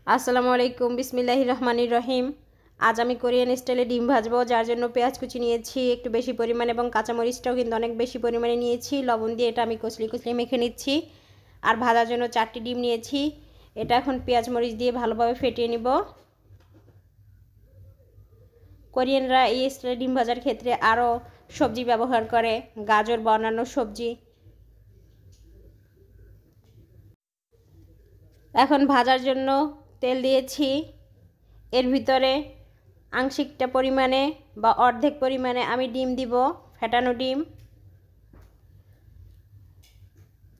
আসসালামু আলাইকুম, বিসমিল্লাহির রহমানির রহিম। আজ আমি কোরিয়ান স্টাইলে ডিম ভাজবো, যার জন্য পেঁয়াজ কুচি নিয়েছি একটু বেশি পরিমাণে এবং কাঁচামরিচটাও কিন্তু অনেক বেশি পরিমাণে নিয়েছি। লবণ দিয়ে এটা আমি কচলি কচলি মেখে নিচ্ছি। আর ভাজার জন্য 4টি ডিম নিয়েছি। এটা এখন পেঁয়াজ মরিচ দিয়ে ভালোভাবে ফেটিয়ে নিব। কোরিয়ানরা এই স্টাইলে ডিম ভাজার ক্ষেত্রে আরও সবজি ব্যবহার করে, গাজর বা অন্যান্য সবজি। এখন ভাজার জন্য তেল দিয়েছি। এর ভিতরে আংশিকটা পরিমাণে বা অর্ধেক পরিমাণে আমি ডিম দিব, ফেটানো ডিম।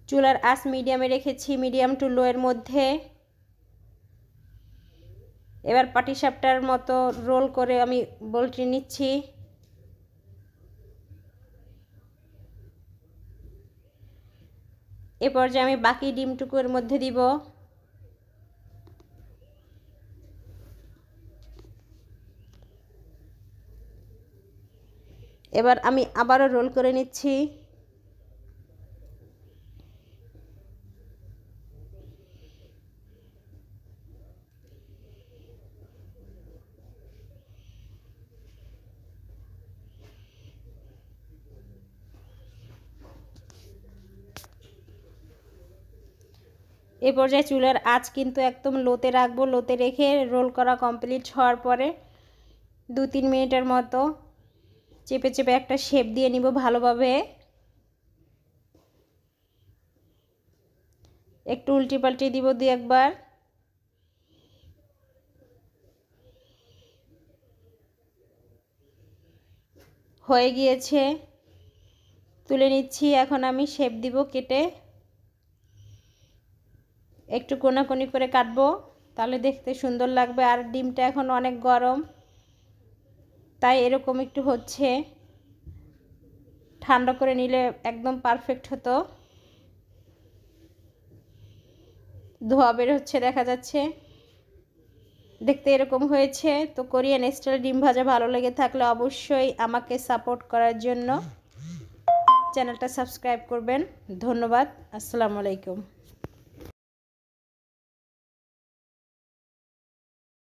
চুলার আঁচ মিডিয়ামে রেখেছি, মিডিয়াম টু লো এর মধ্যে। এবার পাটিসাপটার মতো রোল করে আমি বলটি নিচ্ছি। এ পর্যায়ে আমি বাকি ডিমটুকুর মধ্যে দিব। এবার আমি আবারও রোল করে নিচ্ছি। এ পর্যায়ে চুলার আঁচ কিন্তু একদম লোতে রাখবো। লোতে রেখে রোল করা কমপ্লিট হওয়ার পরে 2-3 মিনিটের মতো চেপে চেপে একটা শেপ দিয়ে নিব ভালোভাবে। একটু উল্টি পাল্টি দিব 2-1 বার। হয়ে গিয়েছে, তুলে নিচ্ছি। এখন আমি শেপ দিব কেটে। একটু কোনাকুনি করে কাটবো, তাহলে দেখতে সুন্দর লাগবে। আর ডিমটা এখন অনেক গরম, তাই এরকম একটু হচ্ছে। ঠান্ডা করে নিলে একদম পারফেক্ট হতো। ধোয়া বের হচ্ছে, দেখা যাচ্ছে। দেখতে এরকম হয়েছে। তো কোরিয়ান স্টাইল ডিম ভাজা ভালো লেগে থাকলে অবশ্যই আমাকে সাপোর্ট করার জন্য চ্যানেলটা সাবস্ক্রাইব করবেন। ধন্যবাদ। আসসালামু আলাইকুম।